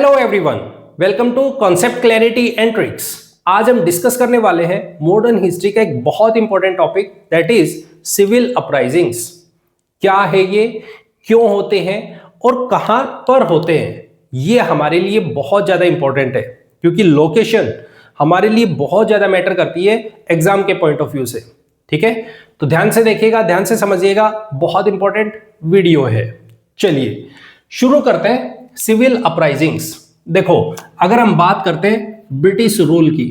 Hello everyone, welcome to concept clarity and tricks. आज हम discuss करने वाले हैं मॉडर्न हिस्ट्री का एक बहुत important topic, that is civil uprisings. क्या है ये, क्यों होते हैं और कहां पर होते हैं, ये हमारे लिए बहुत ज्यादा इंपॉर्टेंट है क्योंकि लोकेशन हमारे लिए बहुत ज्यादा मैटर करती है एग्जाम के पॉइंट ऑफ व्यू से। ठीक है, तो ध्यान से देखिएगा, ध्यान से समझिएगा, बहुत इंपॉर्टेंट वीडियो है। चलिए शुरू करते हैं सिविल अपराइजिंग्स। देखो, अगर हम बात करते हैं ब्रिटिश रूल की,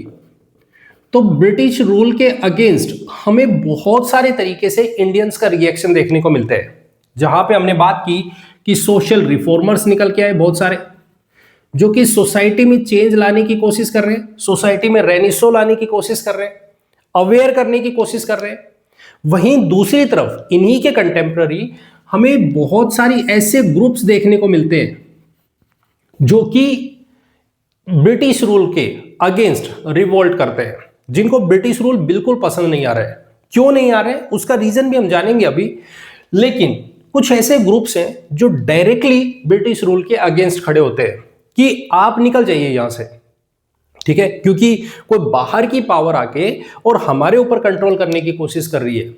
तो ब्रिटिश रूल के अगेंस्ट हमें बहुत सारे तरीके से इंडियंस का रिएक्शन देखने को मिलते हैं। जहां पे हमने बात की कि सोशल रिफॉर्मर्स निकल के आए बहुत सारे, जो कि सोसाइटी में चेंज लाने की कोशिश कर रहे हैं, सोसाइटी में रेनिसो लाने की कोशिश कर रहे हैं, अवेयर करने की कोशिश कर रहे हैं। वहीं दूसरी तरफ इन्हीं के कंटेम्प्ररी हमें बहुत सारी ऐसे ग्रुप्स देखने को मिलते हैं जो कि ब्रिटिश रूल के अगेंस्ट रिवोल्ट करते हैं, जिनको ब्रिटिश रूल बिल्कुल पसंद नहीं आ रहा है। क्यों नहीं आ रहे हैं उसका रीजन भी हम जानेंगे अभी, लेकिन कुछ ऐसे ग्रुप्स हैं जो डायरेक्टली ब्रिटिश रूल के अगेंस्ट खड़े होते हैं कि आप निकल जाइए यहां से। ठीक है, क्योंकि कोई बाहर की पावर आके और हमारे ऊपर कंट्रोल करने की कोशिश कर रही है।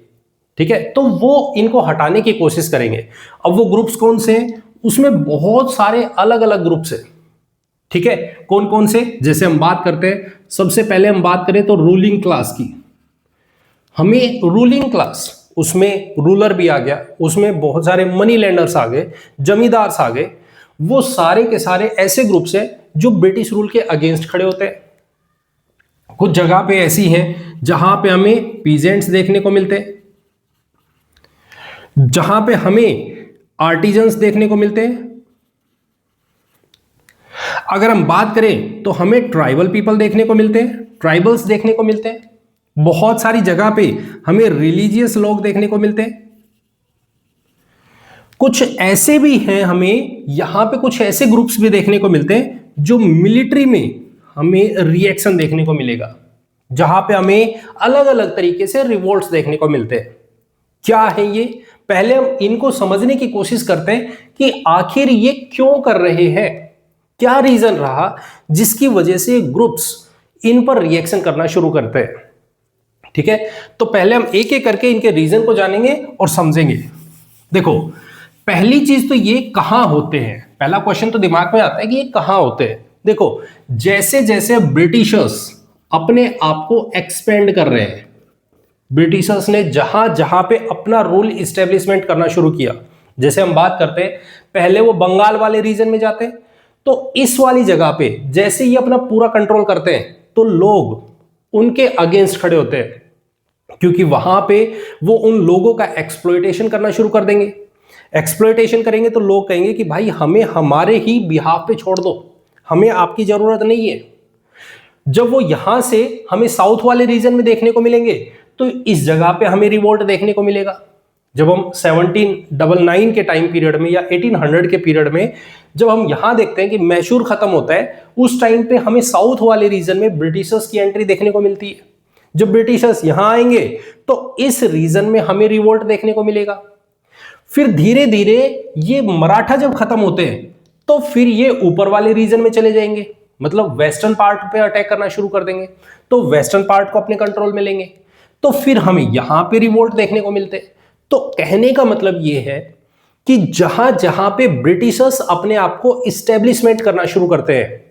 ठीक है, तो वो इनको हटाने की कोशिश करेंगे। अब वो ग्रुप्स कौन से हैं, उसमें बहुत सारे अलग अलग ग्रुप्स हैं। ठीक है, कौन कौन से, जैसे हम बात करते हैं, सबसे पहले हम बात करें तो रूलिंग क्लास की। हमें रूलिंग क्लास, उसमें रूलर भी आ गया, उसमें बहुत सारे मनी लेंडर्स आ गए, जमींदार आ गए, वो सारे के सारे ऐसे ग्रुप्स हैं जो ब्रिटिश रूल के अगेंस्ट खड़े होते हैं। कुछ जगह पे ऐसी हैं जहां पे हमें पीजेंट्स देखने को मिलते हैं, जहां पे हमें आर्टिजन्स देखने को मिलते हैं। अगर हम बात करें तो हमें ट्राइबल पीपल देखने को मिलते हैं, ट्राइबल्स देखने को मिलते हैं। बहुत सारी जगह पे हमें रिलीजियस लोग देखने को मिलते हैं। कुछ ऐसे भी हैं, हमें यहां पे कुछ ऐसे ग्रुप्स भी देखने को मिलते हैं जो मिलिट्री में हमें रिएक्शन देखने को मिलेगा, जहां पे हमें अलग अलग तरीके से रिवोल्ट्स देखने को मिलते हैं। क्या है ये, पहले हम इनको समझने की कोशिश करते हैं कि आखिर ये क्यों कर रहे हैं, क्या रीजन रहा जिसकी वजह से ग्रुप्स इन पर रिएक्शन करना शुरू करते हैं। ठीक है, तो पहले हम एक एक करके इनके रीजन को जानेंगे और समझेंगे। देखो, पहली चीज तो ये कहां होते हैं। पहला क्वेश्चन तो दिमाग में आता है कि ये कहां होते हैं। देखो, जैसे जैसे ब्रिटिशर्स अपने आप को एक्सपेंड कर रहे हैं, ब्रिटिशर्स ने जहां जहां पे अपना रूल इस्टेब्लिशमेंट करना शुरू किया, जैसे हम बात करते हैं, पहले वो बंगाल वाले रीजन में जाते हैं, तो इस वाली जगह पे जैसे ही अपना पूरा कंट्रोल करते हैं तो लोग उनके अगेंस्ट खड़े होते हैं, क्योंकि वहां पे वो उन लोगों का एक्सप्लॉयटेशन करना शुरू कर देंगे। एक्सप्लॉयटेशन करेंगे तो लोग कहेंगे कि भाई हमें हमारे ही बिहाफ पे छोड़ दो, हमें आपकी जरूरत नहीं है। जब वो यहां से हमें साउथ वाले रीजन में देखने को मिलेंगे तो इस जगह पे हमें रिवोल्ट देखने को मिलेगा। जब हम 1799 के टाइम पीरियड में या 1800 के पीरियड में जब हम यहां देखते हैं कि मैसूर खत्म होता है, उस टाइम पे हमें साउथ वाले रीजन में ब्रिटिशर्स की एंट्री देखने को मिलती है। जब ब्रिटिशर्स यहां आएंगे तो इस रीजन में हमें रिवोल्ट देखने को मिलेगा। फिर धीरे धीरे ये मराठा जब खत्म होते हैं तो फिर ये ऊपर वाले रीजन में चले जाएंगे, मतलब वेस्टर्न पार्ट पे अटैक करना शुरू कर देंगे, तो वेस्टर्न पार्ट को अपने कंट्रोल में लेंगे, तो फिर हमें यहां पे रिवोल्ट देखने को मिलते हैं। तो कहने का मतलब यह है कि जहां जहां पे ब्रिटिशर्स अपने आप को इस्टेब्लिशमेंट करना शुरू करते हैं,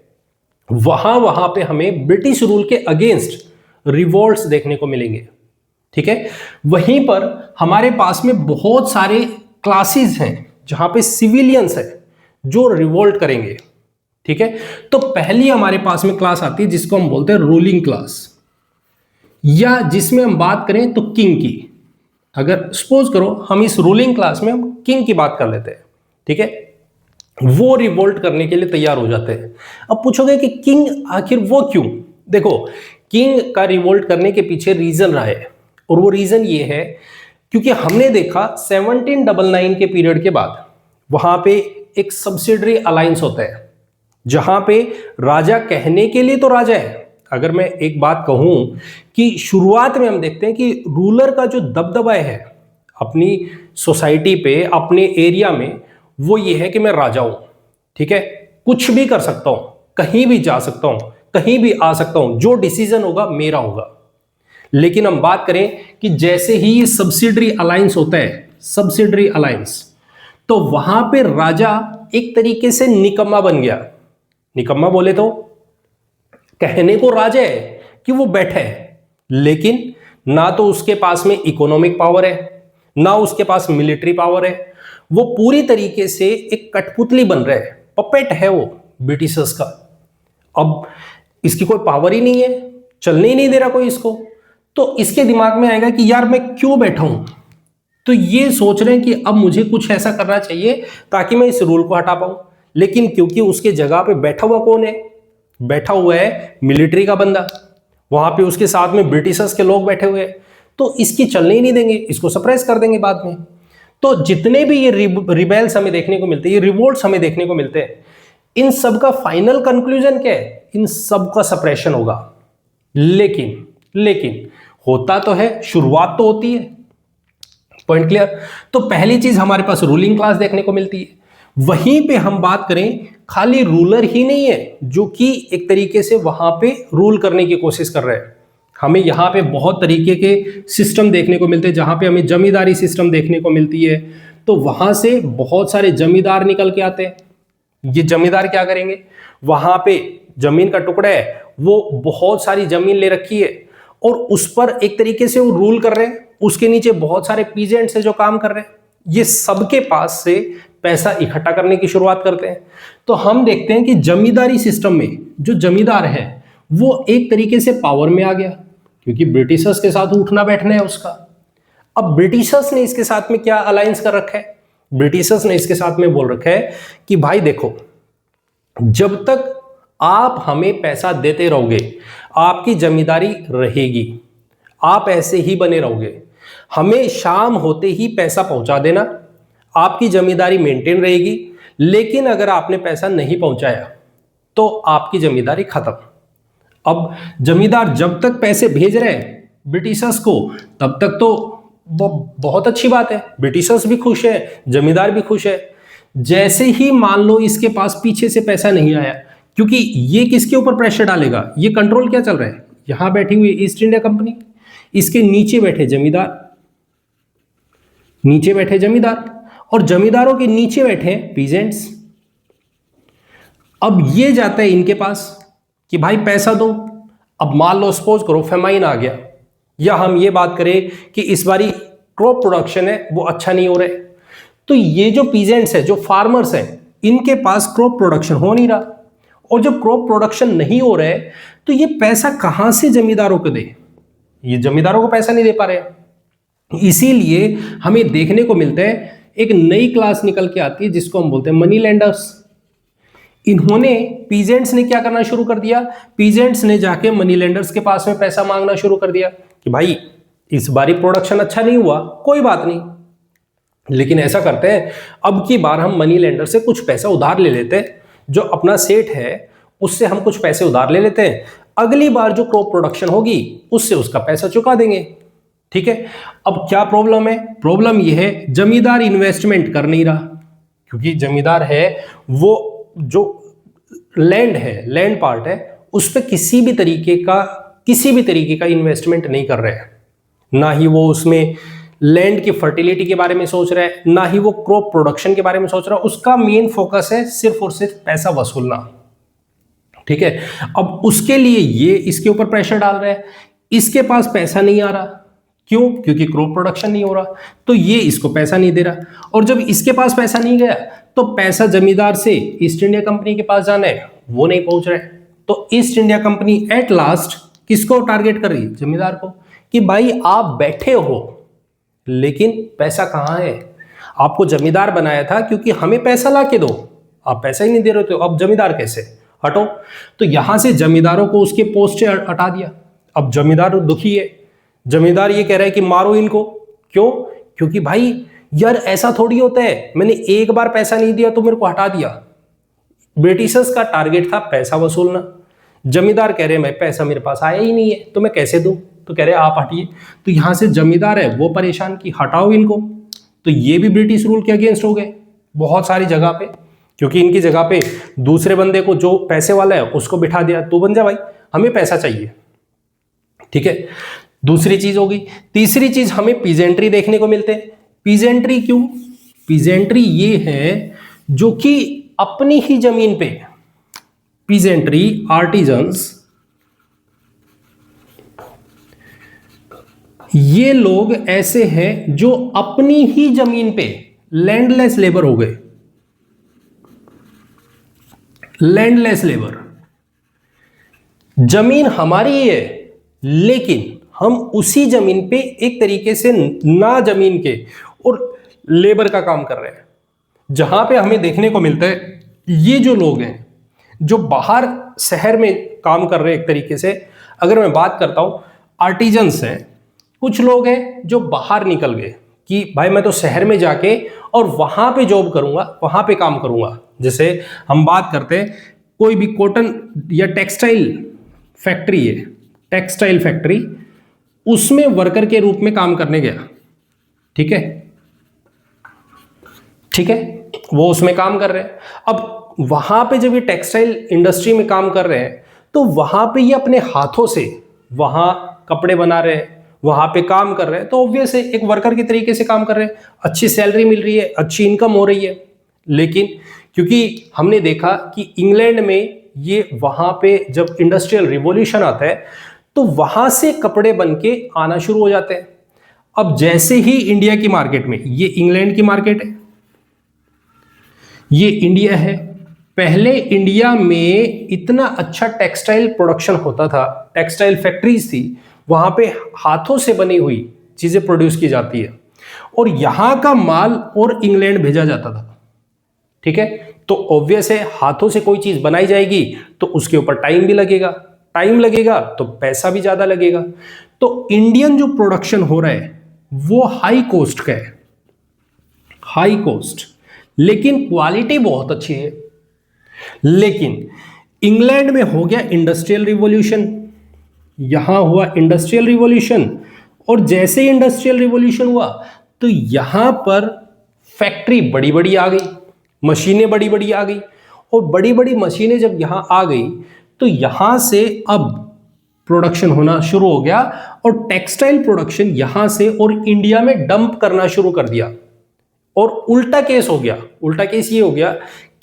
वहां वहां पे हमें ब्रिटिश रूल के अगेंस्ट रिवोल्ट्स देखने को मिलेंगे। ठीक है, वहीं पर हमारे पास में बहुत सारे क्लासेस हैं जहां पे सिविलियंस है जो रिवोल्ट करेंगे। ठीक है, तो पहली हमारे पास में क्लास आती है जिसको हम बोलते हैं रूलिंग क्लास, या जिसमें हम बात करें तो किंग की। अगर सपोज करो हम इस रूलिंग क्लास में हम किंग की बात कर लेते हैं, ठीक है, वो रिवोल्ट करने के लिए तैयार हो जाते हैं। अब पूछोगे कि किंग आखिर वो क्यों। देखो, किंग का रिवोल्ट करने के पीछे रीजन रहा है, और वो रीजन ये है क्योंकि हमने देखा 1799 के पीरियड के बाद वहां पे एक सब्सिडरी अलायंस होता है, जहां पे राजा कहने के लिए तो राजा है। अगर मैं एक बात कहूं कि शुरुआत में हम देखते हैं कि रूलर का जो दबदबा है अपनी सोसाइटी पे, अपने एरिया में, वो ये है कि मैं राजा हूं। ठीक है, कुछ भी कर सकता हूं, कहीं भी जा सकता हूं, कहीं भी आ सकता हूं, जो डिसीजन होगा मेरा होगा। लेकिन हम बात करें कि जैसे ही ये सब्सिडरी अलायंस होता है, सब्सिडरी अलायंस, तो वहां पे राजा एक तरीके से निकम्मा बन गया। निकम्मा बोले तो कहने को राजा है कि वो बैठा है, लेकिन ना तो उसके पास में इकोनॉमिक पावर है, ना उसके पास मिलिट्री पावर है। वो पूरी तरीके से एक कठपुतली बन रहा है, पपेट है वो ब्रिटिशर्स का। अब इसकी कोई पावर ही नहीं है, चलने ही नहीं दे रहा कोई इसको। तो इसके दिमाग में आएगा कि यार मैं क्यों बैठा हूं। तो ये सोच रहे हैं कि अब मुझे कुछ ऐसा करना चाहिए ताकि मैं इस रूल को हटा पाऊं। लेकिन क्योंकि उसके जगह पे बैठा हुआ कौन है, बैठा हुआ है मिलिट्री का बंदा, वहां पे उसके साथ में ब्रिटिशर्स के लोग बैठे हुए हैं, तो इसकी चलने ही नहीं देंगे, इसको सप्रेस कर देंगे बाद में। तो जितने भी ये रिबेल्स हमें देखने को मिलते हैं, ये रिवोल्ट्स हमें देखने को मिलते हैं, इन सब का फाइनल कंक्लूजन क्या है, इन सब का सप्रेशन होगा। लेकिन होता तो है, शुरुआत तो होती है। Point clear. तो पहली चीज हमारे पास रूलिंग क्लास देखने को मिलती है। वहीं पे हम बात करें, खाली रूलर ही नहीं है जो कि एक तरीके से वहां पे रूल करने की कोशिश कर रहे हैं। हमें यहाँ पे बहुत तरीके के सिस्टम देखने को मिलते हैं, जहां पे हमें जमींदारी सिस्टम देखने को मिलती है। तो वहां से बहुत सारे जमींदार निकल के आते हैं। ये जमींदार क्या करेंगे, वहां पे जमीन का टुकड़ा है, वो बहुत सारी जमीन ले रखी है और उस पर एक तरीके से वो रूल कर रहे हैं। उसके नीचे बहुत सारे पीजेंट्स हैं जो काम कर रहे हैं। ये सबके पास से पैसा इकट्ठा करने की शुरुआत करते हैं। तो हम देखते हैं कि जमींदारी सिस्टम में जो जमींदार है वो एक तरीके से पावर में आ गया, क्योंकि ब्रिटिशर्स के साथ उठना बैठना है उसका। अब ब्रिटिशर्स ने इसके साथ में क्या अलायंस कर रखा है, ब्रिटिशर्स ने इसके साथ में बोल रखा है कि भाई देखो, जब तक आप हमें पैसा देते रहोगे आपकी जमींदारी रहेगी, आप ऐसे ही बने रहोगे, हमें शाम होते ही पैसा पहुंचा देना, आपकी जमींदारी मेंटेन रहेगी। लेकिन अगर आपने पैसा नहीं पहुंचाया तो आपकी जमींदारी खत्म। अब जमींदार जब तक पैसे भेज रहे हैं ब्रिटिशर्स को, तब तक तो वो बहुत अच्छी बात है, ब्रिटिशर्स भी खुश है, जमींदार भी खुश है। जैसे ही मान लो इसके पास पीछे से पैसा नहीं आया, क्योंकि ये किसके ऊपर प्रेशर डालेगा, ये कंट्रोल क्या चल रहा है, यहां बैठी हुई ईस्ट इंडिया कंपनी, इसके नीचे बैठे जमींदार, नीचे बैठे जमींदार, और जमींदारों के नीचे बैठे पीजेंट्स। अब ये जाता है इनके पास कि भाई पैसा दो। अब मान लो सपोज करो फेमाइन आ गया, या हम ये बात करें कि इस बारी क्रॉप प्रोडक्शन है वो अच्छा नहीं हो रहा है, तो ये जो पीजेंट्स है, जो फार्मर्स हैं, इनके पास क्रॉप प्रोडक्शन हो नहीं रहा। और जब क्रॉप प्रोडक्शन नहीं हो रहा है तो ये पैसा कहां से जमींदारों को दे, ये जमींदारों को पैसा नहीं दे पा रहे। इसीलिए हमें देखने को मिलता है एक नई क्लास निकल के आती है जिसको हम बोलते हैं मनी लेंडर्स। इन्होंने, पीजेंट्स ने क्या करना शुरू कर दिया, पीजेंट्स ने जाके मनी लेंडर्स के पास में पैसा मांगना शुरू कर दिया कि भाई इस बारी प्रोडक्शन अच्छा नहीं हुआ, कोई बात नहीं, लेकिन ऐसा करते हैं अब की बार हम मनी लेंडर से कुछ पैसा उधार ले लेते हैं, जो अपना सेठ है उससे हम कुछ पैसे उधार ले लेते हैं, अगली बार जो क्रॉप प्रोडक्शन होगी उससे उसका पैसा चुका देंगे। ठीक है। अब क्या प्रॉब्लम है, प्रॉब्लम यह है जमींदार इन्वेस्टमेंट कर नहीं रहा, क्योंकि जमींदार है वो जो लैंड है, लैंड पार्ट है, उस पर किसी भी तरीके का इन्वेस्टमेंट नहीं कर रहे हैं। ना ही वो उसमें लैंड की फर्टिलिटी के बारे में सोच रहा है, ना ही वो क्रॉप प्रोडक्शन के बारे में सोच रहा है। उसका मेन फोकस है सिर्फ और सिर्फ पैसा वसूलना। ठीक है। अब उसके लिए ये इसके ऊपर प्रेशर डाल रहा है, इसके पास पैसा नहीं आ रहा, क्यों, क्योंकि क्रॉप प्रोडक्शन नहीं हो रहा, तो ये इसको पैसा नहीं दे रहा। और जब इसके पास पैसा नहीं गया तो पैसा जमींदार से ईस्ट इंडिया कंपनी के पास जाना है, वो नहीं पहुंच रहा है। तो east India company at last किसको टारगेट कर रही है, जमींदार को, कि भाई आप बैठे हो लेकिन पैसा कहां है, आपको जमींदार बनाया था क्योंकि हमें पैसा ला के दो, आप पैसा ही नहीं दे रहे हो, अब जमींदार कैसे, हटो। तो यहां से जमींदारों को उसके पोस्ट से हटा दिया। अब जमींदार दुखी है, जमींदार ये कह रहा है कि मारो इनको, क्यों, क्योंकि भाई यार ऐसा थोड़ी होता है, मैंने एक बार पैसा नहीं दिया तो मेरे को हटा दिया। ब्रिटिशर्स का टारगेट था पैसा वसूलना, जमींदार कह रहे हैं मैं पैसा मेरे पास आया ही नहीं है तो मैं कैसे दूं, तो कह रहे आप हटिए। तो यहां से जमींदार है वो परेशान कि हटाओ इनको। तो ये भी ब्रिटिश रूल के अगेंस्ट हो गए बहुत सारी जगह पे। क्योंकि इनकी जगह पे दूसरे बंदे को, जो पैसे वाला है, उसको बिठा दिया, तू बन जा भाई, हमें पैसा चाहिए। ठीक है, दूसरी चीज होगी। तीसरी चीज हमें पीजेंट्री देखने को मिलते हैं। पीजेंट्री क्यों? पीजेंट्री ये है जो कि अपनी ही जमीन पे, पीजेंट्री आर्टिजन्स, ये लोग ऐसे हैं जो अपनी ही जमीन पे लैंडलेस लेबर हो गए। लैंडलेस लेबर, जमीन हमारी ही है लेकिन हम उसी जमीन पे एक तरीके से ना जमीन के और लेबर का काम कर रहे हैं। जहां पे हमें देखने को मिलता है ये जो लोग हैं जो बाहर शहर में काम कर रहे हैं, एक तरीके से अगर मैं बात करता हूं आर्टिजन्स हैं। कुछ लोग हैं जो बाहर निकल गए कि भाई मैं तो शहर में जाके और वहां पे जॉब करूंगा, वहां पे काम करूंगा। जैसे हम बात करते हैं कोई भी कॉटन या टेक्सटाइल फैक्ट्री है, टेक्सटाइल फैक्ट्री, उसमें वर्कर के रूप में काम करने गया। ठीक है, ठीक है, वो उसमें काम कर रहे हैं। अब वहां पे जब ये टेक्सटाइल इंडस्ट्री में काम कर रहे हैं तो वहां पे ये अपने हाथों से वहां कपड़े बना रहे हैं, वहां पे काम कर रहे हैं, तो ऑब्वियस है एक वर्कर के तरीके से काम कर रहे हैं, अच्छी सैलरी मिल रही है, अच्छी इनकम हो रही है। लेकिन क्योंकि हमने देखा कि इंग्लैंड में ये वहां पे जब इंडस्ट्रियल रिवॉल्यूशन आता है तो वहां से कपड़े बन के आना शुरू हो जाते हैं। अब जैसे ही इंडिया की मार्केट में, ये इंग्लैंड की मार्केट है, ये इंडिया है, पहले इंडिया में इतना अच्छा टेक्सटाइल प्रोडक्शन होता था, टेक्सटाइल फैक्ट्रीज थी, वहां पे हाथों से बनी हुई चीजें प्रोड्यूस की जाती है और यहां का माल और इंग्लैंड भेजा जाता था। ठीक है, तो ऑब्वियस है हाथों से कोई चीज बनाई जाएगी तो उसके ऊपर टाइम भी लगेगा, टाइम लगेगा तो पैसा भी ज्यादा लगेगा। तो इंडियन जो प्रोडक्शन हो रहा है वो हाई कॉस्ट का है, हाई कॉस्ट, लेकिन क्वालिटी बहुत अच्छी है। लेकिन इंग्लैंड में हो गया इंडस्ट्रियल रिवॉल्यूशन, यहां हुआ इंडस्ट्रियल रिवॉल्यूशन, और जैसे ही इंडस्ट्रियल रिवॉल्यूशन हुआ तो यहां पर फैक्ट्री बड़ी बड़ी आ गई, मशीनें बड़ी बड़ी आ गई, और बड़ी बड़ी मशीनें जब यहां आ गई तो यहां से अब प्रोडक्शन होना शुरू हो गया और टेक्सटाइल प्रोडक्शन यहां से और इंडिया में डंप करना शुरू कर दिया। और उल्टा केस हो गया, उल्टा केस ये हो गया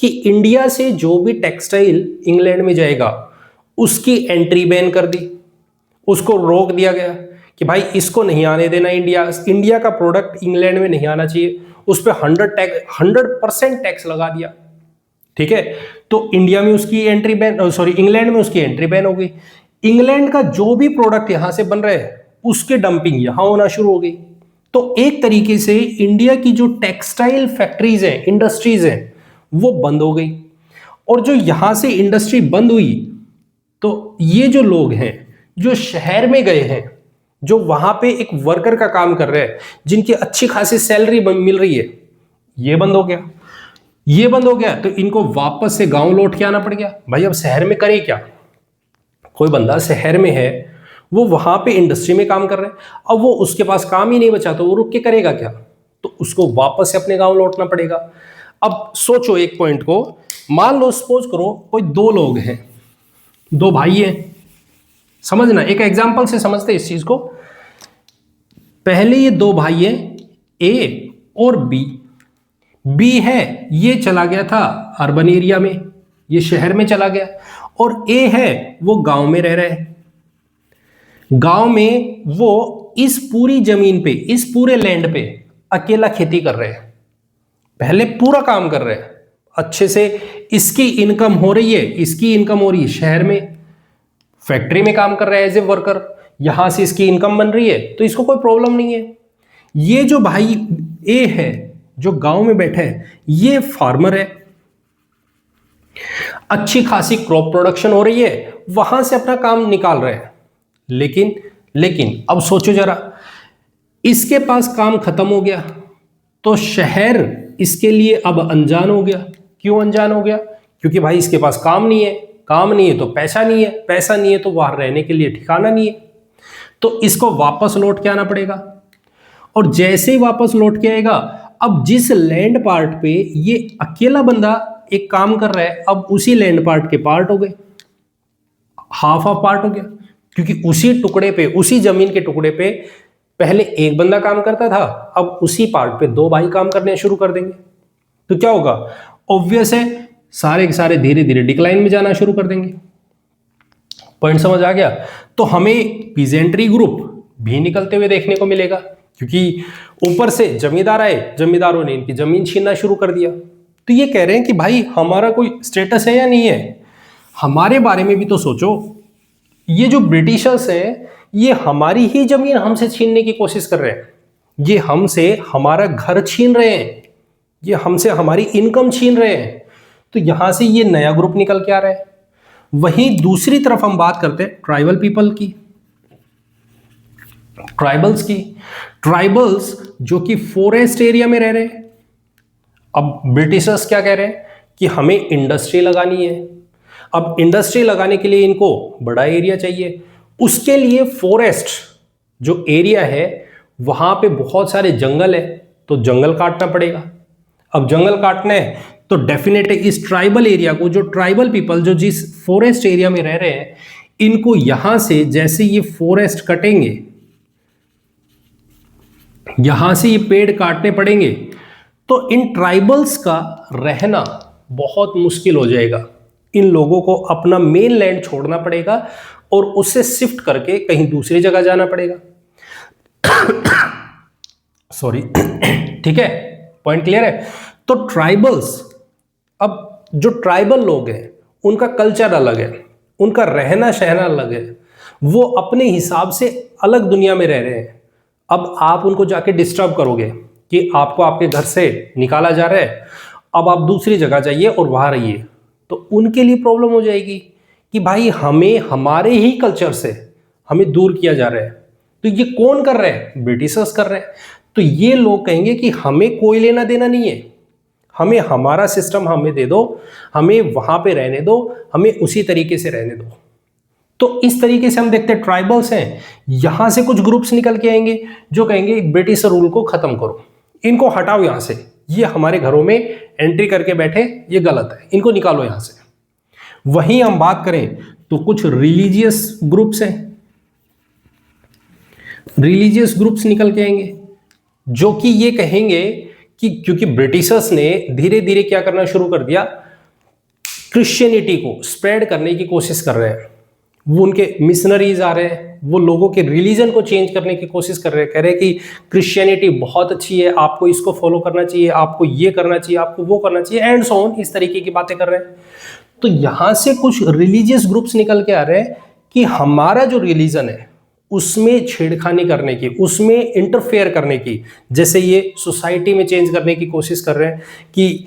कि इंडिया से जो भी टेक्सटाइल इंग्लैंड में जाएगा उसकी एंट्री बैन कर दी, उसको रोक दिया गया कि भाई इसको नहीं आने देना, इंडिया का प्रोडक्ट इंग्लैंड में नहीं आना चाहिए, उस पर 100% टैक्स लगा दिया। ठीक है, तो इंडिया में उसकी एंट्री बैन, सॉरी इंग्लैंड में उसकी एंट्री बैन हो गई। इंग्लैंड का जो भी प्रोडक्ट यहां से बन रहे हैं उसके डंपिंग यहां होना शुरू हो गई। तो एक तरीके से इंडिया की जो टेक्सटाइल फैक्ट्रीज हैं, इंडस्ट्रीज हैं, वो बंद हो गई। और जो यहां से इंडस्ट्री बंद हुई तो ये जो लोग हैं जो शहर में गए हैं, जो वहां पे एक वर्कर का काम कर रहे हैं, जिनकी अच्छी खासी सैलरी मिल रही है, ये बंद हो गया। ये बंद हो गया तो इनको वापस से गांव लौट के आना पड़ गया। भाई अब शहर में करे क्या? कोई बंदा शहर में है, वो वहां पे इंडस्ट्री में काम कर रहा है, अब वो उसके पास काम ही नहीं बचा तो वो रुक के करेगा क्या? तो उसको वापस से अपने गांव लौटना पड़ेगा। अब सोचो एक पॉइंट को, मान लो सपोज करो कोई दो लोग हैं, दो भाई हैं, समझना एक एग्जांपल से समझते इस चीज को। पहले ये दो भाई हैं, ए और बी। बी है ये चला गया था अर्बन एरिया में, ये शहर में चला गया, और ए है वो गांव में रह रहा है। गांव में वो इस पूरी जमीन पे, इस पूरे लैंड पे अकेला खेती कर रहे हैं, पहले पूरा काम कर रहे हैं अच्छे से, इसकी इनकम हो रही है, इसकी इनकम हो रही है शहर में, फैक्ट्री में काम कर रहा है एज ए वर्कर, यहां से इसकी इनकम बन रही है तो इसको कोई प्रॉब्लम नहीं है। ये जो भाई ए है जो गांव में बैठा है, ये फार्मर है, अच्छी खासी क्रॉप प्रोडक्शन हो रही है, वहां से अपना काम निकाल रहे हैं। लेकिन अब सोचो जरा, इसके पास काम खत्म हो गया तो शहर इसके लिए अब अनजान हो गया। क्यों अनजान हो गया? क्योंकि भाई इसके पास काम नहीं है, काम नहीं है तो पैसा नहीं है, पैसा नहीं है तो वहां रहने के लिए ठिकाना नहीं है, तो इसको वापस लौट के आना पड़ेगा। और जैसे ही वापस लौट के आएगा, अब जिस लैंड पार्ट पे ये अकेला बंदा एक काम कर रहा है, अब उसी लैंड पार्ट के पार्ट हो गए, हाफ ऑफ पार्ट हो गया, क्योंकि उसी टुकड़े पे, उसी जमीन के टुकड़े पे पहले एक बंदा काम करता था, अब उसी पार्ट पे दो भाई काम करने शुरू कर देंगे, तो क्या होगा, ऑब्वियस है सारे के सारे धीरे धीरे डिक्लाइन में जाना शुरू कर देंगे। पॉइंट समझ आ गया? तो हमें पीजेंट्री ग्रुप भी निकलते हुए देखने को मिलेगा, क्योंकि ऊपर से जमींदार आए, जमींदारों ने इनकी जमीन छीनना शुरू कर दिया। तो ये कह रहे हैं कि भाई हमारा कोई स्टेटस है या नहीं है, हमारे बारे में भी तो सोचो। ये जो ब्रिटिशर्स हैं, ये हमारी ही जमीन हमसे छीनने की कोशिश कर रहे हैं, ये हमसे हमारा घर छीन रहे हैं, ये हमसे हमारी इनकम छीन रहे हैं। तो यहां से ये नया ग्रुप निकल के आ रहा है। वहीं दूसरी तरफ हम बात करते हैं ट्राइबल पीपल की, ट्राइबल्स की। ट्राइबल्स जो कि फॉरेस्ट एरिया में रह रहे हैं। अब ब्रिटिशर्स क्या कह रहे हैं कि हमें इंडस्ट्री लगानी है। अब इंडस्ट्री लगाने के लिए इनको बड़ा एरिया चाहिए, उसके लिए फॉरेस्ट जो एरिया है वहां पे बहुत सारे जंगल है, तो जंगल काटना पड़ेगा। अब जंगल काटना है तो डेफिनेटली इस ट्राइबल एरिया को, जो ट्राइबल पीपल जो जिस फॉरेस्ट एरिया में रह रहे हैं, इनको यहां से जैसे ये फॉरेस्ट कटेंगे, यहां से ये पेड़ काटने पड़ेंगे, तो इन ट्राइबल्स का रहना बहुत मुश्किल हो जाएगा। इन लोगों को अपना मेन लैंड छोड़ना पड़ेगा और उससे शिफ्ट करके कहीं दूसरी जगह जाना पड़ेगा। सॉरी, ठीक है, पॉइंट क्लियर है? तो ट्राइबल्स, अब जो ट्राइबल लोग हैं उनका कल्चर अलग है, उनका रहना सहना अलग है, वो अपने हिसाब से अलग दुनिया में रह रहे हैं। अब आप उनको जाके डिस्टर्ब करोगे कि आपको आपके घर से निकाला जा रहा है, अब आप दूसरी जगह जाइए और वहां रहिए, तो उनके लिए प्रॉब्लम हो जाएगी कि भाई हमें हमारे ही कल्चर से हमें दूर किया जा रहा है। तो ये कौन कर रहे हैं? ब्रिटिशर्स कर रहे हैं। तो ये लोग कहेंगे कि हमें कोई लेना देना नहीं है, हमें हमारा सिस्टम हमें दे दो, हमें वहां पे रहने दो, हमें उसी तरीके से रहने दो। तो इस तरीके से हम देखते हैं ट्राइबल्स हैं, यहां से कुछ ग्रुप्स निकल के आएंगे जो कहेंगे ब्रिटिश रूल को खत्म करो, इनको हटाओ यहां से, ये हमारे घरों में एंट्री करके बैठे, ये गलत है, इनको निकालो यहां से। वहीं हम बात करें तो कुछ रिलीजियस ग्रुप्स हैं, रिलीजियस ग्रुप्स निकल के आएंगे जो कि ये कहेंगे कि क्योंकि ब्रिटिशर्स ने धीरे धीरे क्या करना शुरू कर दिया, क्रिश्चियनिटी को स्प्रेड करने की कोशिश कर रहे हैं, वो उनके मिशनरीज आ रहे हैं, वो लोगों के रिलीजन को चेंज करने की कोशिश कर रहे हैं, कह रहे हैं कि क्रिश्चियनिटी बहुत अच्छी है, आपको इसको फॉलो करना चाहिए, आपको ये करना चाहिए, आपको वो करना चाहिए, एंड सो ऑन, इस तरीके की बातें कर रहे हैं। तो यहां से कुछ रिलीजियस ग्रुप्स निकल के आ रहे हैं कि हमारा जो रिलीजन है उसमें छेड़खानी करने की, उसमें इंटरफेयर करने की, जैसे ये सोसाइटी में चेंज करने की कोशिश कर रहे हैं कि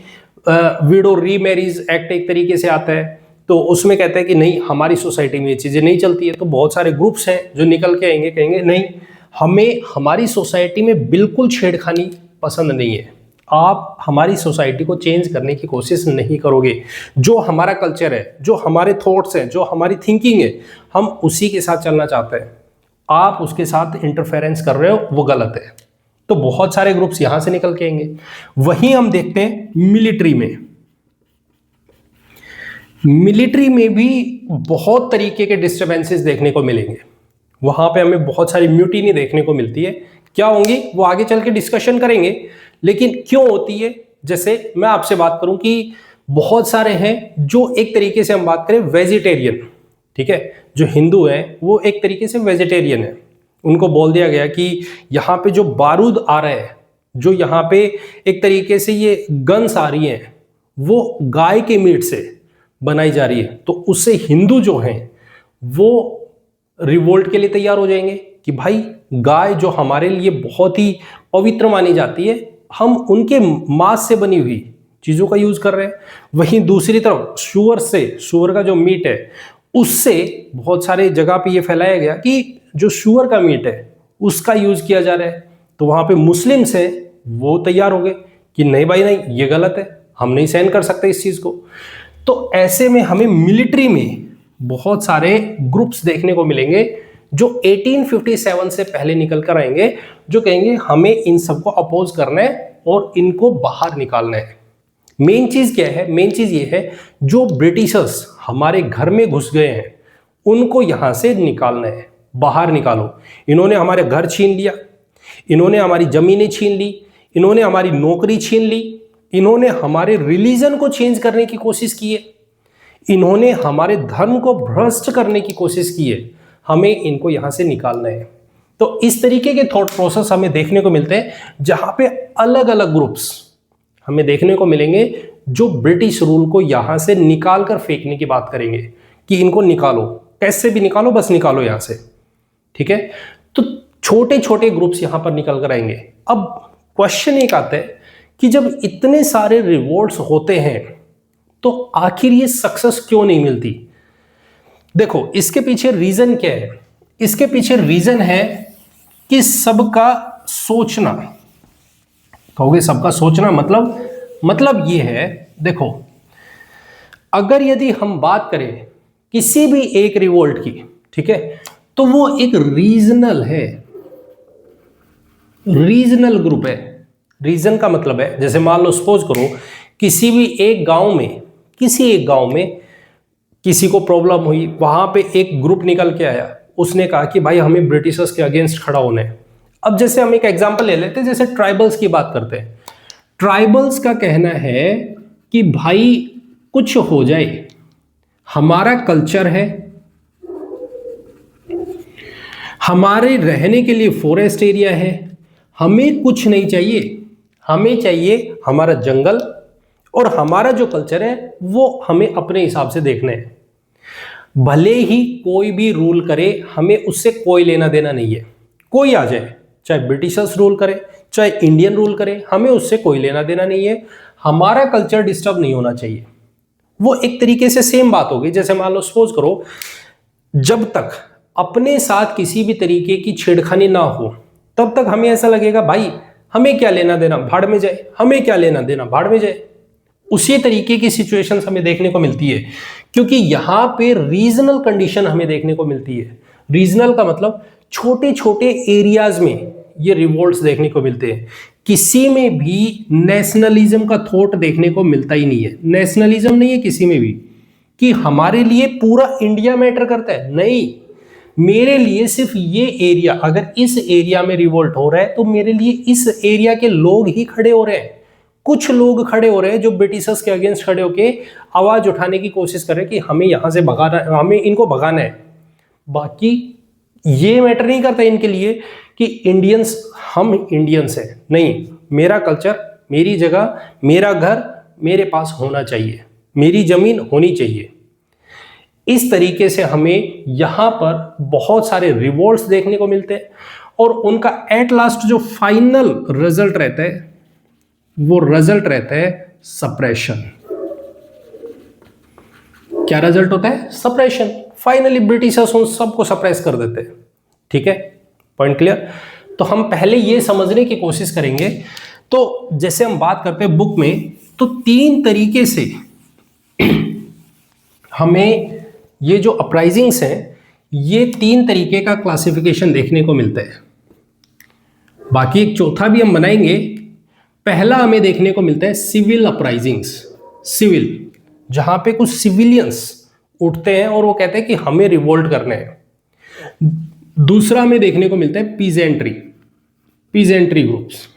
विडो रीमैरिज एक्ट एक तरीके से आता है, तो उसमें कहते हैं कि नहीं हमारी सोसाइटी में ये चीज़ें नहीं चलती है। तो बहुत सारे ग्रुप्स हैं जो निकल के आएंगे, कहेंगे नहीं हमें हमारी सोसाइटी में बिल्कुल छेड़खानी पसंद नहीं है, आप हमारी सोसाइटी को चेंज करने की कोशिश नहीं करोगे, जो हमारा कल्चर है, जो हमारे थॉट्स हैं, जो हमारी थिंकिंग है, हम उसी के साथ चलना चाहते हैं, आप उसके साथ इंटरफेरेंस कर रहे हो, वो गलत है। तो बहुत सारे ग्रुप्स यहां से निकल के आएंगे। वहीं हम देखते हैं मिलिट्री में, मिलिट्री में भी बहुत तरीके के डिस्टर्बेंसेस देखने को मिलेंगे, वहां पे हमें बहुत सारी म्यूटिनी देखने को मिलती है। क्या होंगी वो आगे चल के डिस्कशन करेंगे, लेकिन क्यों होती है, जैसे मैं आपसे बात करूं कि बहुत सारे हैं जो एक तरीके से हम बात करें वेजिटेरियन, ठीक है, जो हिंदू हैं वो एक तरीके से वेजिटेरियन है, उनको बोल दिया गया कि यहाँ पे जो बारूद आ रहा है, जो यहाँ पे एक तरीके से ये गन्स आ रही हैं, वो गाय के मीट से बनाई जा रही है, तो उससे हिंदू जो हैं वो रिवोल्ट के लिए तैयार हो जाएंगे कि भाई गाय जो हमारे लिए बहुत ही पवित्र मानी जाती है, हम उनके मांस से बनी हुई चीज़ों का यूज कर रहे हैं। वहीं दूसरी तरफ सुअर से, सुअर का जो मीट है उससे बहुत सारे जगह पे ये फैलाया गया कि जो सुअर का मीट है उसका यूज किया जा रहा है, तो वहां पे मुस्लिम्स हैं वो तैयार हो गए कि नहीं भाई नहीं, ये गलत है, हम नहीं सहन कर सकते इस चीज को। तो ऐसे में हमें मिलिट्री में बहुत सारे ग्रुप्स देखने को मिलेंगे जो 1857 से पहले निकल कर आएंगे, जो कहेंगे हमें इन सबको अपोज करना है और इनको बाहर निकालना है। मेन चीज क्या है? मेन चीज ये है, जो ब्रिटिशर्स हमारे घर में घुस गए हैं उनको यहां से निकालना है, बाहर निकालो। इन्होंने हमारे घर छीन लिया, इन्होंने हमारी जमीनें छीन ली, इन्होंने हमारी नौकरी छीन ली, इन्होंने हमारे रिलीजन को चेंज करने की कोशिश की है, इन्होंने हमारे धर्म को भ्रष्ट करने की कोशिश की है। हमें इनको यहां से निकालना है। तो इस तरीके के थॉट प्रोसेस हमें देखने को मिलते हैं, जहां पे अलग अलग ग्रुप्स हमें देखने को मिलेंगे जो ब्रिटिश रूल को यहां से निकाल कर फेंकने की बात करेंगे कि इनको निकालो, कैसे भी निकालो, बस निकालो यहां से। ठीक है, तो छोटे छोटे ग्रुप्स यहां पर निकल कर आएंगे। अब क्वेश्चन एक आता है कि जब इतने सारे रिवोल्ट्स होते हैं तो आखिर ये सक्सेस क्यों नहीं मिलती? देखो, इसके पीछे रीजन क्या है? इसके पीछे रीजन है कि सबका सोचना। कहोगे सबका सोचना मतलब ये है, देखो, अगर यदि हम बात करें किसी भी एक रिवोल्ट की, ठीक है, तो वो एक रीजनल है, रीजनल ग्रुप है। रीजन का मतलब है, जैसे मान लो सपोज करो किसी भी एक गांव में, किसी एक गांव में किसी को प्रॉब्लम हुई, वहां पे एक ग्रुप निकल के आया, उसने कहा कि भाई हमें ब्रिटिशर्स के अगेंस्ट खड़ा होना है। अब जैसे हम एक एग्जांपल ले लेते हैं, जैसे ट्राइबल्स की बात करते हैं। ट्राइबल्स का कहना है कि भाई कुछ हो जाए, हमारा कल्चर है, हमारे रहने के लिए फॉरेस्ट एरिया है, हमें कुछ नहीं चाहिए, हमें चाहिए हमारा जंगल, और हमारा जो कल्चर है वो हमें अपने हिसाब से देखना है। भले ही कोई भी रूल करे, हमें उससे कोई लेना देना नहीं है। कोई आ जाए, चाहे ब्रिटिशर्स रूल करे, चाहे इंडियन रूल करे, हमें उससे कोई लेना देना नहीं है। हमारा कल्चर डिस्टर्ब नहीं होना चाहिए। वो एक तरीके से सेम बात होगी, जैसे मान लो सपोज करो, जब तक अपने साथ किसी भी तरीके की छेड़खानी ना हो तब तक हमें ऐसा लगेगा भाई हमें क्या लेना देना, भाड़ में जाए, हमें क्या लेना देना, भाड़ में जाए। उसी तरीके की सिचुएशंस हमें देखने को मिलती है, क्योंकि यहां पे रीजनल कंडीशन हमें देखने को मिलती है। रीजनल का मतलब छोटे छोटे एरियाज में ये रिवोल्ट्स देखने को मिलते हैं। किसी में भी नेशनलिज्म का थॉट देखने को मिलता ही नहीं है। नेशनलिज्म नहीं है किसी में भी कि हमारे लिए पूरा इंडिया मैटर करता है, नहीं। मेरे लिए सिर्फ ये एरिया, अगर इस एरिया में रिवोल्ट हो रहा है तो मेरे लिए इस एरिया के लोग ही खड़े हो रहे हैं। कुछ लोग खड़े हो रहे हैं जो ब्रिटिशर्स के अगेंस्ट खड़े होके आवाज उठाने की कोशिश कर रहे हैं कि हमें यहां से भगाना, हमें इनको भगाना है। बाकी ये मैटर नहीं करता इनके लिए कि इंडियंस, हम इंडियंस हैं, नहीं। मेरा कल्चर, मेरी जगह, मेरा घर मेरे पास होना चाहिए, मेरी जमीन होनी चाहिए। इस तरीके से हमें यहां पर बहुत सारे रिवोल्ट्स देखने को मिलते हैं, और उनका एट लास्ट जो फाइनल रिजल्ट रहता है वो रिजल्ट रहता है सप्रेशन। क्या रिजल्ट होता है? सप्रेशन। फाइनली ब्रिटिशर्स उन सबको सप्रेस कर देते हैं। ठीक है, पॉइंट क्लियर? तो हम पहले ये समझने की कोशिश करेंगे। तो जैसे हम बात करते हैं बुक में, तो 3 तरीके से हमें ये जो अपराइजिंग्स हैं, ये 3 तरीके का क्लासिफिकेशन देखने को मिलता है। बाकी एक चौथा भी हम बनाएंगे। पहला हमें देखने को मिलता है सिविल अपराइजिंग्स। सिविल, जहां पे कुछ सिविलियंस उठते हैं और वो कहते हैं कि हमें रिवोल्ट करना है। दूसरा हमें देखने को मिलता है पीजेंट्री ग्रुप्स।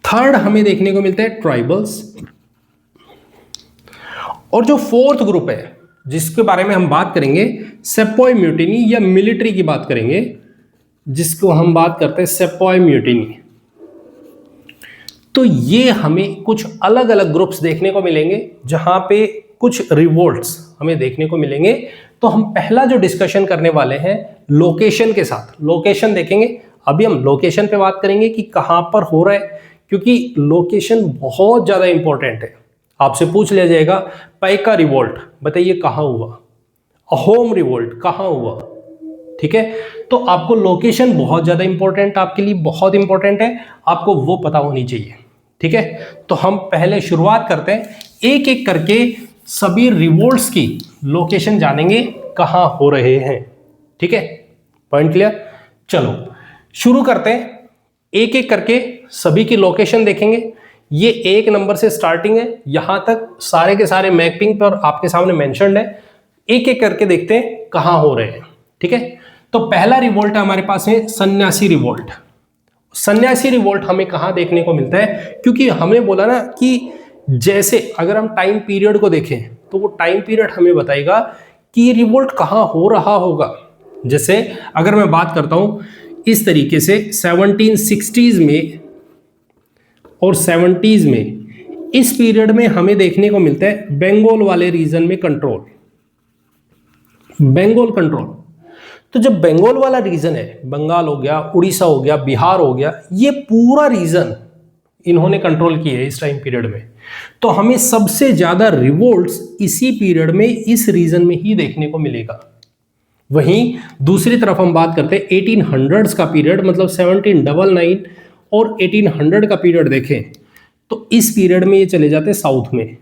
थर्ड हमें देखने को मिलता है ट्राइबल्स। और जो फोर्थ ग्रुप है जिसके बारे में हम बात करेंगे, सेपॉय म्यूटिनी या मिलिट्री की बात करेंगे, जिसको हम बात करते हैं सेपॉय म्यूटिनी। तो ये हमें कुछ अलग अलग ग्रुप्स देखने को मिलेंगे जहां पे कुछ रिवोल्ट्स हमें देखने को मिलेंगे। तो हम पहला जो डिस्कशन करने वाले हैं लोकेशन के साथ, लोकेशन देखेंगे। अभी हम लोकेशन पे बात करेंगे कि कहां पर हो रहा है, क्योंकि लोकेशन बहुत ज्यादा इंपॉर्टेंट है। आपसे पूछ लिया जाएगा पैका रिवोल्ट बताइए कहां हुआ, अहोम रिवोल्ट कहां हुआ। ठीक है, तो आपको लोकेशन बहुत ज्यादा इंपॉर्टेंट, आपके लिए बहुत इंपॉर्टेंट है, आपको वो पता होनी चाहिए। ठीक है, तो हम पहले शुरुआत करते हैं, एक एक करके सभी रिवोल्ट्स की लोकेशन जानेंगे कहां हो रहे हैं। ठीक है, पॉइंट क्लियर? चलो शुरू करते हैं, एक एक करके सभी की लोकेशन देखेंगे। ये 1 नंबर से स्टार्टिंग है, यहां तक सारे के सारे मैपिंग पर आपके सामने मेंशन्ड है। एक एक करके देखते हैं कहां हो रहे हैं। ठीक है, तो पहला रिवोल्ट है हमारे पास में सन्यासी रिवोल्ट। सन्यासी रिवोल्ट हमें कहां देखने को मिलता है, क्योंकि हमने बोला ना कि जैसे अगर हम टाइम पीरियड को देखें तो वो टाइम पीरियड हमें बताएगा कि ये रिवोल्ट कहां हो रहा होगा। जैसे अगर मैं बात करता हूं इस तरीके से 1760s में और 70s में, इस पीरियड में हमें देखने को मिलता है बंगाल वाले रीजन में कंट्रोल, बंगाल कंट्रोल। तो जब बंगाल वाला रीजन है, बंगाल हो गया, उड़ीसा हो गया, बिहार हो गया, ये पूरा रीजन इन्होंने कंट्रोल किया है इस टाइम पीरियड में। तो हमें सबसे ज्यादा रिवोल्ट्स इसी पीरियड में, इस रीजन में ही देखने को मिलेगा। वहीं दूसरी तरफ हम बात करते हैं 1800s का पीरियड, मतलब 1799 और 1800 का पीरियड देखें तो इस पीरियड में ये चले जाते हैं साउथ में।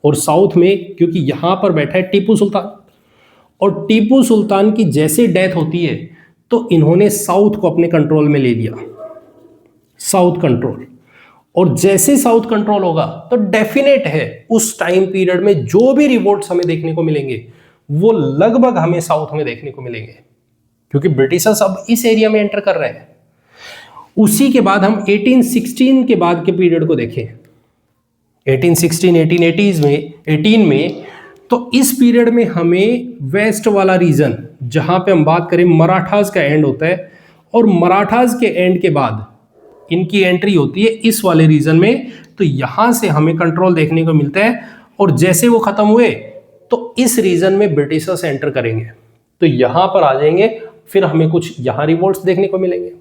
और साउथ में क्योंकि यहां पर बैठा है टीपू सुल्तान, और टीपू सुल्तान की जैसे डेथ होती है तो इन्होंने साउथ को अपने कंट्रोल में ले लिया, साउथ कंट्रोल। और जैसे साउथ कंट्रोल होगा तो डेफिनेट है उस टाइम पीरियड में जो भी रिवोल्ट्स हमें देखने को मिलेंगे वो लगभग हमें साउथ में देखने को मिलेंगे, क्योंकि ब्रिटिशर्स अब इस एरिया में एंटर कर रहे हैं। उसी के बाद हम 1816 के बाद के पीरियड को देखें, 1816 1880s में 18 में, तो इस पीरियड में हमें वेस्ट वाला रीजन, जहां पे हम बात करें मराठास का एंड होता है, और मराठास के एंड के बाद इनकी एंट्री होती है इस वाले रीजन में, तो यहां से हमें कंट्रोल देखने को मिलता है। और जैसे वो खत्म हुए तो इस रीजन में ब्रिटिशर्स एंटर करेंगे, तो यहां पर आ जाएंगे, फिर हमें कुछ यहां रिवोल्ट्स देखने को मिलेंगे।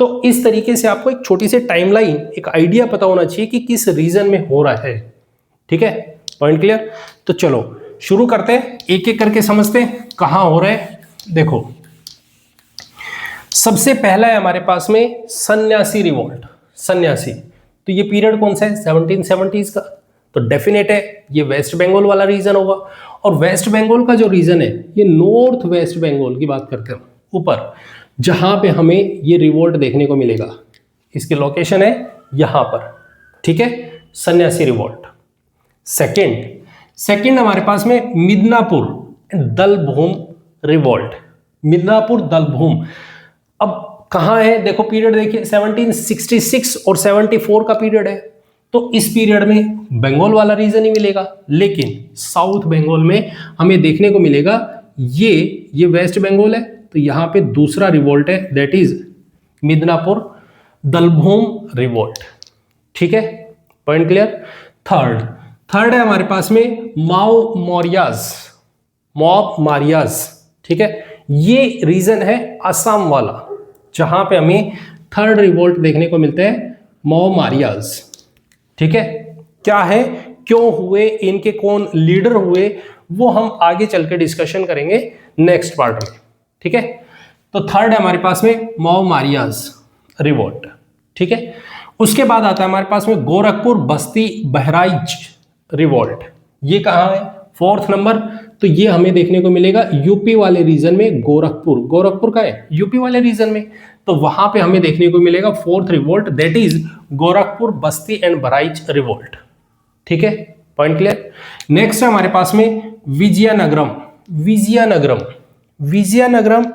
तो इस तरीके से आपको एक छोटी सी टाइमलाइन, एक आइडिया पता होना चाहिए कि किस रीजन में हो रहा है। ठीक है, पॉइंट क्लियर? तो चलो शुरू करते हैं, एक एक करके समझते हैं कहां हो रहा है। देखो, सबसे पहला है हमारे पास में सन्यासी रिवोल्ट। सन्यासी, तो ये पीरियड कौन सा है? 1770s का। तो डेफिनेट है ये वेस्ट बंगाल वाला रीजन होगा। और वेस्ट बंगाल का जो रीजन है ये नॉर्थ वेस्ट बंगाल की बात करते हैं, ऊपर जहां पे हमें ये रिवोल्ट देखने को मिलेगा। इसकी लोकेशन है यहां पर। ठीक है, सन्यासी रिवोल्ट। सेकंड हमारे पास में मिदनापुर दलभूम रिवोल्ट। मिदनापुर दलभूम अब कहां है? देखो पीरियड देखिए, 1766 और 74 का पीरियड है। तो इस पीरियड में बंगाल वाला रीजन ही मिलेगा, लेकिन साउथ बंगाल में हमें देखने को मिलेगा ये वेस्ट बंगाल है, तो यहां पे दूसरा रिवोल्ट है, दैट इज मिदनापुर दलभूम रिवोल्ट। ठीक है, पॉइंट क्लियर? थर्ड है हमारे पास में माओ मारियाज। ठीक है, ये रीजन है असम वाला, जहां पे हमें थर्ड रिवोल्ट देखने को मिलते हैं, माओ मारियाज। ठीक है, क्या है, क्यों हुए, इनके कौन लीडर हुए, वो हम आगे चल के डिस्कशन करेंगे नेक्स्ट पार्ट में। ठीक है, तो थर्ड है हमारे पास में माओ मारियाज रिवोल्ट। ठीक है, उसके बाद आता है हमारे पास में गोरखपुर बस्ती बहराइच रिवोल्ट। ये कहां है? Fourth number. तो ये हमें देखने को मिलेगा यूपी वाले रीजन में। गोरखपुर का है यूपी वाले रीजन में, तो वहां पे हमें देखने को मिलेगा fourth revolt, that is Gorakhpur Basti and Bahraich revolt. ठीक है, पॉइंट क्लियर? नेक्स्ट है हमारे पास में विजयनगरम,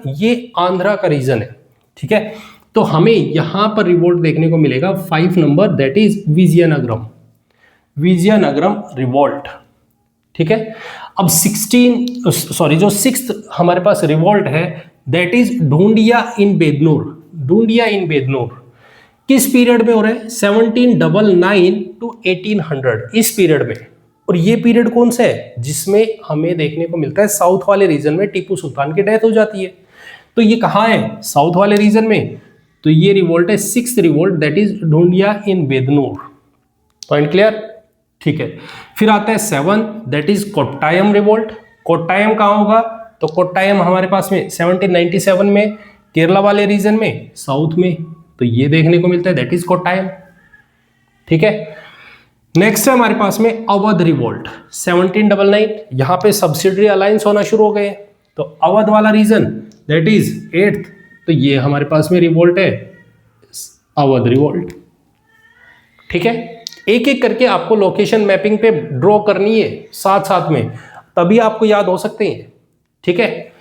ये आंध्रा का रीजन है। ठीक है, तो हमें यहां पर रिवोल्ट देखने को मिलेगा 5 number, that is Vizianagaram revolt. ठीक है, अब जो सिक्स्थ हमारे पास रिवोल्ट है, that is Dhundia in Bednur. किस पीरियड में हो रहा है? 1799 to 1800, इस पीरियड में। और ये पीरियड कौन सा है? जिसमें हमें देखने को मिलता है साउथ वाले रीजन में टीपू सुल्तान की डेथ हो जाती है। तो ये कहां है? साउथ वाले रीजन में। तो ये रिवोल्ट है sixth revolt, that is Dhundia in Bednur. Point clear? ठीक है, फिर आता है 7, that is Kottayam revolt. Kottayam कहां होगा? तो कोट्टायम हमारे पास में 1797 में केरला वाले रीजन में, साउथ में। तो ये देखने को मिलता है, दैट इज कोट्टायम। ठीक है, नेक्स्ट है हमारे पास में अवध रिवोल्ट 1799। यहां पे सब्सिडरी अलायंस होना शुरू हो गए, तो अवध वाला रीजन दैट इज 8th। तो ये हमारे पास में रिवोल्ट है अवध रिवोल्ट। ठीक है, एक एक करके आपको लोकेशन मैपिंग पे ड्रॉ करनी है साथ साथ में, तभी आपको याद हो सकते हैं। ठीक है,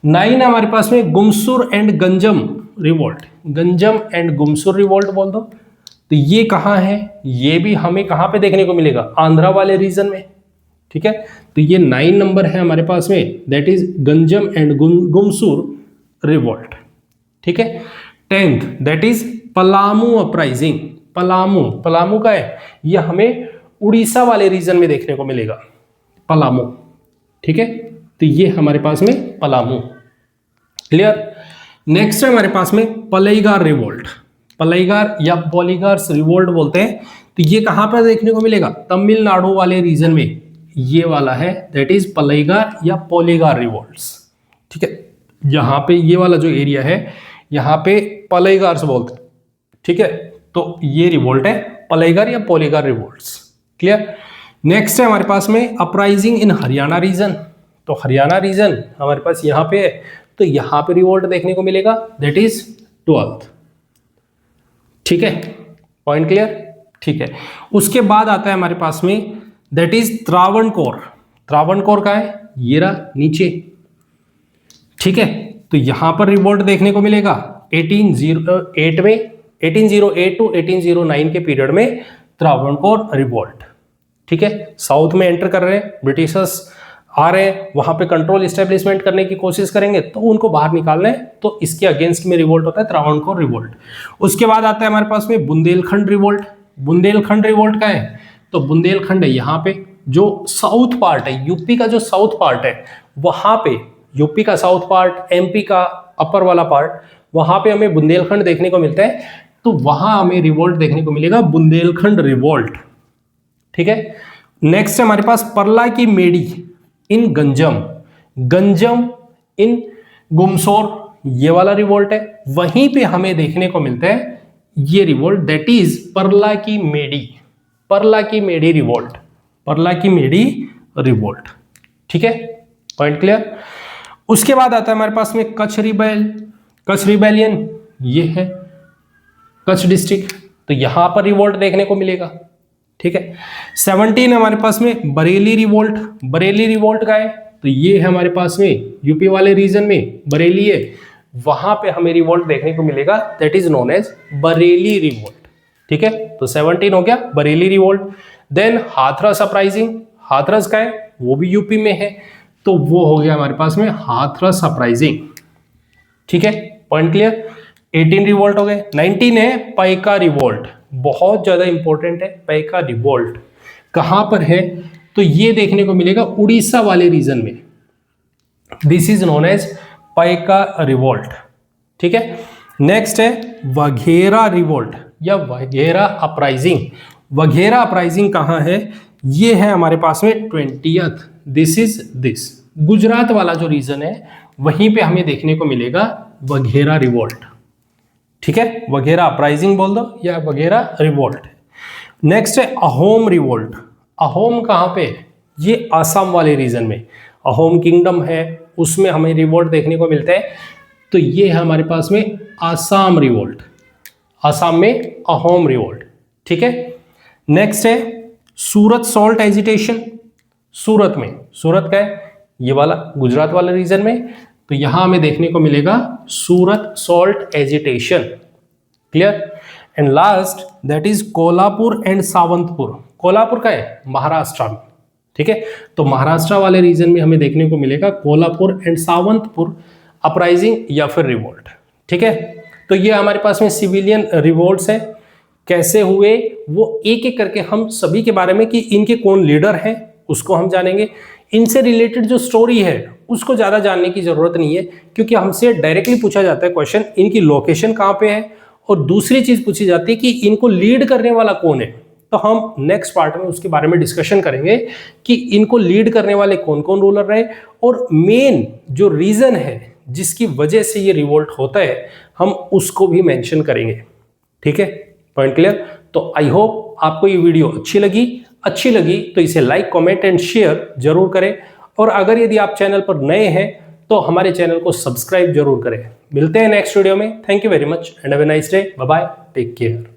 9 हमारे पास में Gumsur and Ganjam revolt, Ganjam and Gumsur revolt बोल दो। तो ये कहाँ है, ये भी हमें कहाँ पे देखने को मिलेगा, आंध्रा वाले रीजन में। ठीक है, तो ये 9 नंबर है हमारे पास में, that is Ganjam and Gumsur revolt. ठीक है, 10th that is Palamu uprising. Palamu, Palamu का है, ये हमें उड़ीसा वाले रीजन में देखने को मिलेगा, पलामू। ठीक है, तो ये हमारे पास में पलामू। क्लियर। नेक्स्ट है हमारे पास में पलेगार रिवोल्ट, पलेगार या पॉलीगार्स रिवोल्ट बोलते हैं। तो ये कहां पर देखने को मिलेगा, तमिलनाडु वाले रीजन में, ये वाला है, दैट इज पलेगार या पॉलीगार रिवोल्ट्स। ठीक है, यहां पे ये वाला जो एरिया है, यहां पे पलेगार्स बोलते हैं। ठीक है, तो ये रिवोल्ट है पलेगार या पॉलीगार रिवोल्ट्स। क्लियर। नेक्स्ट है हमारे पास में अपराइजिंग इन हरियाणा रीजन। तो हरियाणा रीजन हमारे पास यहां पे है, तो यहां पे रिवोल्ट देखने को मिलेगा, दैट इज 12th। ठीक है, पॉइंट क्लियर। ठीक है, उसके बाद आता है हमारे पास में, दैट इज त्रावणकोर। त्रावणकोर का है, ये रहा नीचे। ठीक है, तो यहां पर रिवोल्ट देखने को मिलेगा 1808 में, 1808 टू 1809 के पीरियड में त्रावणकोर रिवोल्ट। ठीक है, साउथ में एंटर कर रहे हैं, ब्रिटिशर्स आ रहे हैं, वहां पे कंट्रोल इस्टेब्लिशमेंट करने की कोशिश करेंगे, तो उनको बाहर निकालना है, तो इसके अगेंस्ट में रिवोल्ट होता है त्रावणकोर रिवोल्ट। उसके बाद आता है हमारे पास में बुंदेलखंड रिवोल्ट। बुंदेलखंड रिवोल्ट का है, तो बुंदेलखंड है यहाँ पे, जो साउथ पार्ट है, यूपी का जो साउथ पार्ट है, वहां पे यूपी का साउथ पार्ट, एमपी का अपर वाला पार्ट, वहां पे हमें बुंदेलखंड देखने को मिलता है, तो वहां हमें रिवोल्ट देखने को मिलेगा, बुंदेलखंड रिवोल्ट। ठीक है, नेक्स्ट है हमारे पास परला की मेडी इन गंजम, गंजम इन गुमसोर, ये वाला रिवोल्ट है, वहीं पे हमें देखने को मिलता है ये रिवोल्ट, दैट इज परला की मेडी, परला की मेडी रिवोल्ट, परला की मेडी रिवोल्ट। ठीक है, पॉइंट क्लियर। उसके बाद आता है हमारे पास में कच्छ रिबेलियन, ये है कच्छ डिस्ट्रिक्ट, तो यहां पर रिवोल्ट देखने को मिलेगा। ठीक है, 17 हमारे पास में बरेली रिवोल्ट। बरेली रिवोल्ट का है, तो ये है हमारे पास में यूपी वाले रीजन में बरेली है, वहां पे हमें रिवोल्ट देखने को मिलेगा, that is known as Bareilly revolt. ठीक है, तो 17 हो गया Bareilly revolt. Then Hathras uprising, Hathras का है, वो भी यूपी में है, तो वो हो गया हमारे पास में हाथरस अपराइजिंग। ठीक है, पॉइंट क्लियर। 18 रिवोल्ट हो गए। 19 है पैका रिवोल्ट, बहुत ज्यादा इंपॉर्टेंट है पैका रिवोल्ट। कहां पर है, तो ये देखने को मिलेगा उड़ीसा वाले रीजन में, this is known as Paika revolt. ठीक है, नेक्स्ट है वघेरा रिवोल्ट या वघेरा अपराइजिंग। वघेरा अपराइजिंग कहां है, ये है हमारे पास में 20th, this is this, Gujarat वाला जो रीजन है, वहीं पे हमें देखने को मिलेगा वघेरा रिवोल्ट। ठीक है, वघेरा अपराइजिंग बोल दो या वघेरा रिवोल्ट। नेक्स्ट है अहोम रिवोल्ट। अहोम कहां पे, ये आसाम वाले रीजन में, अहोम किंगडम है, उसमें हमें रिवोल्ट देखने को मिलता है, तो ये है हमारे पास में आसाम रिवोल्ट, आसाम में अहोम रिवोल्ट। ठीक है, नेक्स्ट है सूरत सॉल्ट एजिटेशन। सूरत में, सूरत का है, ये वाला गुजरात वाले रीजन में, तो यहां हमें देखने को मिलेगा Surat salt agitation. Clear. And last that is Kolhapur and Sawantpur. Kolhapur का है महाराष्ट्र में। ठीक है, तो महाराष्ट्र वाले रीजन में हमें देखने को मिलेगा कोल्हापुर एंड सावंतपुर अपराइजिंग या फिर रिवोल्ट। ठीक है, तो ये हमारे पास में सिविलियन रिवोल्ट्स है, कैसे हुए वो एक एक करके हम सभी के बारे में, कि इनके कौन लीडर हैं उसको हम जानेंगे। इनसे रिलेटेड जो स्टोरी है उसको ज़्यादा जानने की ज़रूरत नहीं है, क्योंकि हमसे डायरेक्टली पूछा जाता है क्वेश्चन, इनकी लोकेशन कहाँ पे है, और दूसरी चीज़ पूछी जाती है कि इनको लीड करने वाला कौन है। तो हम नेक्स्ट पार्ट में उसके बारे में डिस्कशन करेंगे कि इनको लीड करने वाले कौन कौन रूलर रहे, और मेन जो रीज़न है जिसकी वजह से ये रिवोल्ट होता है हम उसको भी मेंशन करेंगे। ठीक है, पॉइंट क्लियर। तो आई होप आपको ये वीडियो अच्छी लगी तो इसे लाइक, कमेंट एंड शेयर जरूर करें, और अगर यदि आप चैनल पर नए हैं तो हमारे चैनल को सब्सक्राइब जरूर करें। मिलते हैं नेक्स्ट वीडियो में। Thank you very much and have a nice day. Bye bye, take care.